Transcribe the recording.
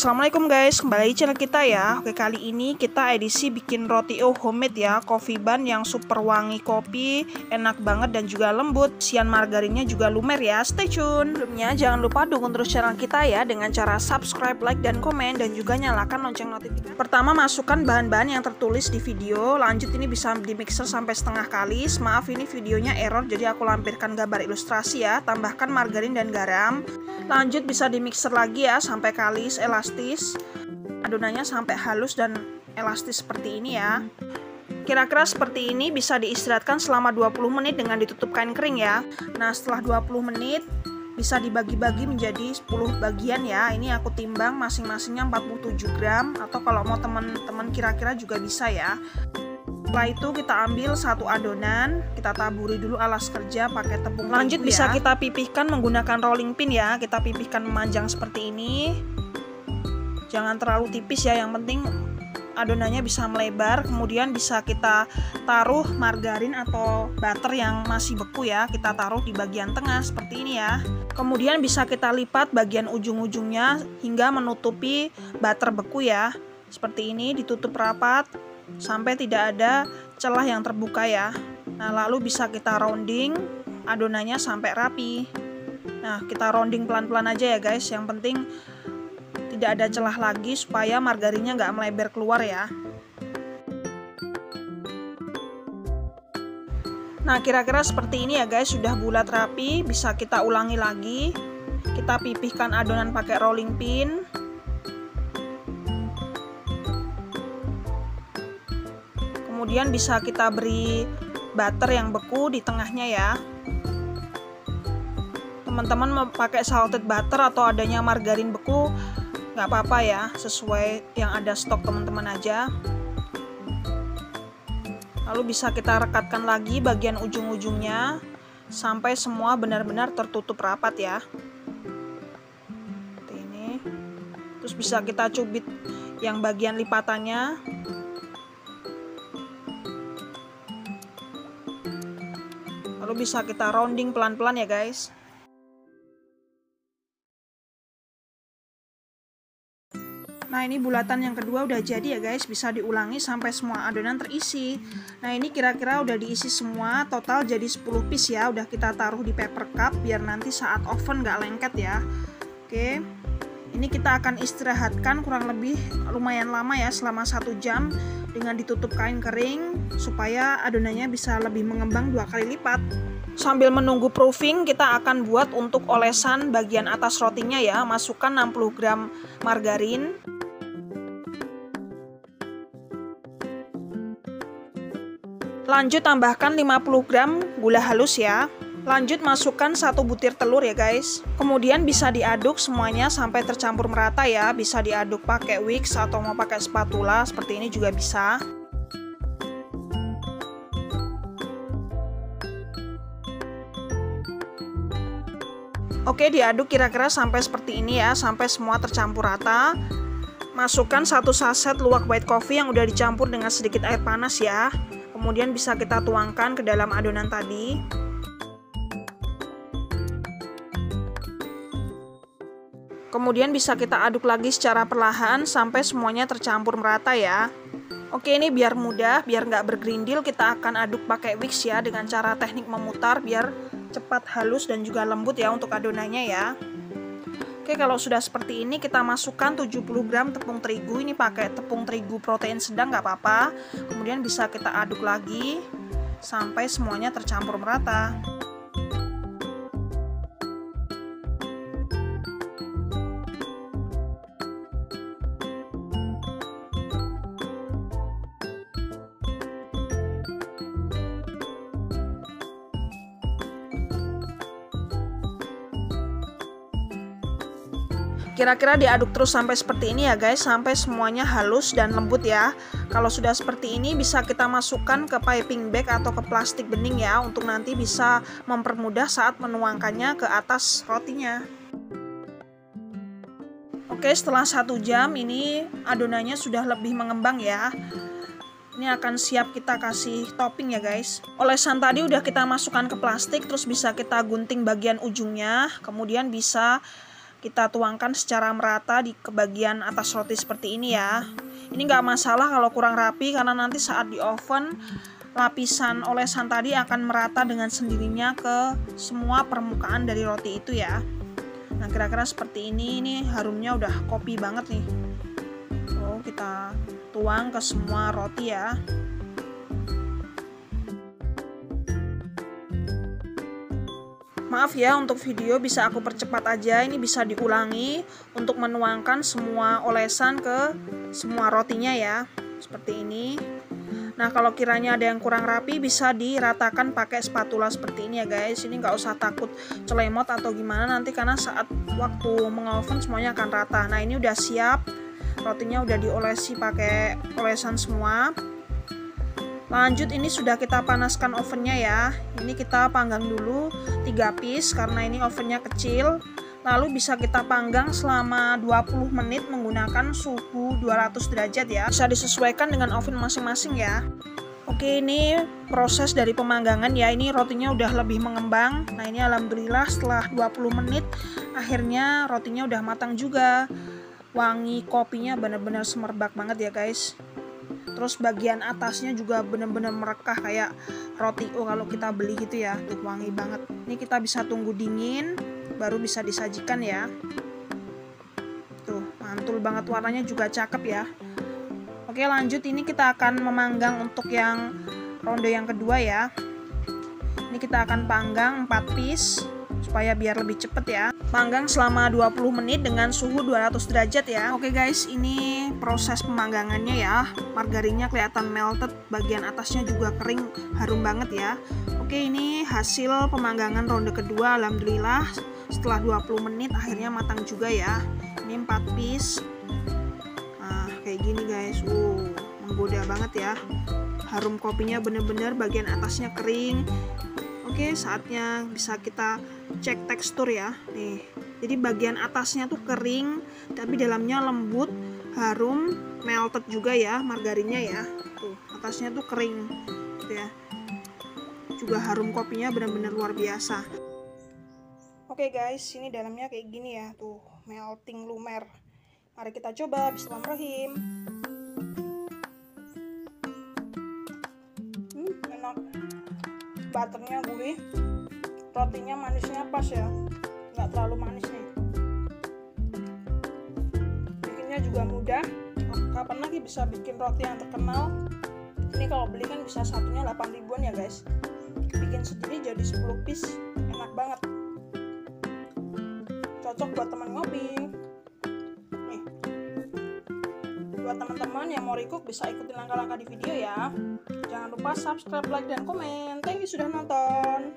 Assalamualaikum guys, kembali di channel kita ya. Oke, kali ini kita edisi bikin roti homemade ya, coffee bun yang super wangi kopi, enak banget dan juga lembut. Isian margarinnya juga lumer ya, stay tune. Sebelumnya jangan lupa dukung terus channel kita ya dengan cara subscribe, like, dan komen, dan juga nyalakan lonceng notifikasi. Pertama, masukkan bahan-bahan yang tertulis di video, lanjut ini bisa di mixer sampai setengah kali. Maaf ini videonya error, jadi aku lampirkan gambar ilustrasi ya. Tambahkan margarin dan garam, lanjut bisa di mixer lagi ya sampai kalis elastis, adonannya sampai halus dan elastis seperti ini ya. Kira-kira seperti ini bisa diistirahatkan selama 20 menit dengan ditutup kain kering ya. Nah, setelah 20 menit bisa dibagi-bagi menjadi 10 bagian ya. Ini aku timbang masing-masingnya 47 gram, atau kalau mau teman-teman kira-kira juga bisa ya. Setelah itu kita ambil satu adonan, kita taburi dulu alas kerja pakai tepung terigu. Lanjut bisa kita pipihkan menggunakan rolling pin ya. Kita pipihkan memanjang seperti ini. Jangan terlalu tipis ya, yang penting adonannya bisa melebar. Kemudian bisa kita taruh margarin atau butter yang masih beku ya. Kita taruh di bagian tengah seperti ini ya. Kemudian bisa kita lipat bagian ujung-ujungnya hingga menutupi butter beku ya. Seperti ini, ditutup rapat sampai tidak ada celah yang terbuka ya. Nah, lalu bisa kita rounding adonannya sampai rapi. Nah, kita rounding pelan-pelan aja ya guys. Yang penting tidak ada celah lagi supaya margarinnya nggak melebar keluar ya. Nah, kira-kira seperti ini ya guys, sudah bulat rapi. Bisa kita ulangi lagi. Kita pipihkan adonan pakai rolling pin. Kemudian bisa kita beri butter yang beku di tengahnya ya. Teman-teman mau pakai salted butter atau adanya margarin beku nggak apa-apa ya, sesuai yang ada stok teman-teman aja. Lalu bisa kita rekatkan lagi bagian ujung-ujungnya sampai semua benar-benar tertutup rapat ya. Seperti ini. Terus bisa kita cubit yang bagian lipatannya. Lalu bisa kita rounding pelan-pelan ya guys. Nah, ini bulatan yang kedua udah jadi ya guys, bisa diulangi sampai semua adonan terisi. Nah, ini kira-kira udah diisi semua, total jadi 10 piece ya. Udah kita taruh di paper cup biar nanti saat oven nggak lengket ya. Oke, ini kita akan istirahatkan kurang lebih lumayan lama ya, selama 1 jam dengan ditutup kain kering supaya adonannya bisa lebih mengembang 2 kali lipat. Sambil menunggu proofing, kita akan buat untuk olesan bagian atas rotinya ya. Masukkan 60 gram margarin. Lanjut tambahkan 50 gram gula halus ya. Lanjut masukkan 1 butir telur ya guys. Kemudian bisa diaduk semuanya sampai tercampur merata ya. Bisa diaduk pakai whisk atau mau pakai spatula seperti ini juga bisa. Oke, diaduk kira-kira sampai seperti ini ya, sampai semua tercampur rata. Masukkan 1 saset luwak white coffee yang udah dicampur dengan sedikit air panas ya. Kemudian bisa kita tuangkan ke dalam adonan tadi. Kemudian bisa kita aduk lagi secara perlahan sampai semuanya tercampur merata ya. Oke, ini biar mudah, biar nggak bergerindil, kita akan aduk pakai whisk ya dengan cara teknik memutar biar cepat halus dan juga lembut ya untuk adonannya ya. Oke, kalau sudah seperti ini kita masukkan 70 gram tepung terigu. Ini pakai tepung terigu protein sedang nggak apa-apa. Kemudian bisa kita aduk lagi sampai semuanya tercampur merata. Kira-kira diaduk terus sampai seperti ini ya guys, sampai semuanya halus dan lembut ya. Kalau sudah seperti ini bisa kita masukkan ke piping bag atau ke plastik bening ya, untuk nanti bisa mempermudah saat menuangkannya ke atas rotinya. Oke, setelah 1 jam ini adonannya sudah lebih mengembang ya. Ini akan siap kita kasih topping ya guys. Olesan tadi udah kita masukkan ke plastik, terus bisa kita gunting bagian ujungnya, kemudian bisa kita tuangkan secara merata di bagian atas roti seperti ini ya. Ini nggak masalah kalau kurang rapi karena nanti saat di oven lapisan olesan tadi akan merata dengan sendirinya ke semua permukaan dari roti itu ya. Nah kira-kira seperti ini harumnya udah kopi banget nih. Tuh kita tuang ke semua roti ya. Maaf ya untuk video bisa aku percepat aja, ini bisa diulangi untuk menuangkan semua olesan ke semua rotinya ya, seperti ini. Nah kalau kiranya ada yang kurang rapi bisa diratakan pakai spatula seperti ini ya guys. Ini nggak usah takut celemot atau gimana nanti karena saat waktu mengoven semuanya akan rata. Nah ini udah siap, rotinya udah diolesi pakai olesan semua. Lanjut ini sudah kita panaskan ovennya ya. Ini kita panggang dulu 3 piece karena ini ovennya kecil. Lalu bisa kita panggang selama 20 menit menggunakan suhu 200 derajat ya. Bisa disesuaikan dengan oven masing-masing ya. Oke ini proses dari pemanggangan ya. Ini rotinya udah lebih mengembang. Nah ini alhamdulillah setelah 20 menit akhirnya rotinya udah matang juga. Wangi kopinya benar-benar semerbak banget ya guys. Terus bagian atasnya juga benar-benar merekah kayak roti kalau kita beli gitu ya. Tuh wangi banget. Ini kita bisa tunggu dingin baru bisa disajikan ya. Tuh mantul banget, warnanya juga cakep ya. Oke lanjut ini kita akan memanggang untuk yang ronde yang kedua ya. Ini kita akan panggang 4 piece supaya biar lebih cepet ya. Panggang selama 20 menit dengan suhu 200 derajat ya. Oke guys, ini proses pemanggangannya ya. Margarinnya kelihatan melted, bagian atasnya juga kering, harum banget ya. Oke, ini hasil pemanggangan ronde kedua. Alhamdulillah setelah 20 menit akhirnya matang juga ya. Ini 4 piece. Nah, kayak gini guys. Menggoda banget ya. Harum kopinya bener-bener bagian atasnya kering. Oke, saatnya bisa kita cek tekstur ya. Nih, jadi bagian atasnya tuh kering, tapi dalamnya lembut, harum, melted juga ya margarinnya ya. Tuh, atasnya tuh kering, gitu ya. Juga harum kopinya benar-benar luar biasa. Oke guys, ini dalamnya kayak gini ya, tuh melting lumer. Mari kita coba. Bismillahirrahmanirrahim. Enak. Butternya gurih, rotinya manisnya pas ya, nggak terlalu manis nih. Bikinnya juga mudah. Kapan lagi bisa bikin roti yang terkenal? Ini kalau beli kan bisa satunya 8 ribuan ya guys. Bikin sendiri jadi 10 piece, enak banget. Cocok buat teman ngopi. Nih, buat teman-teman yang mau recook bisa ikutin langkah-langkah di video ya. Jangan lupa subscribe, like, dan komen. Thank you sudah nonton.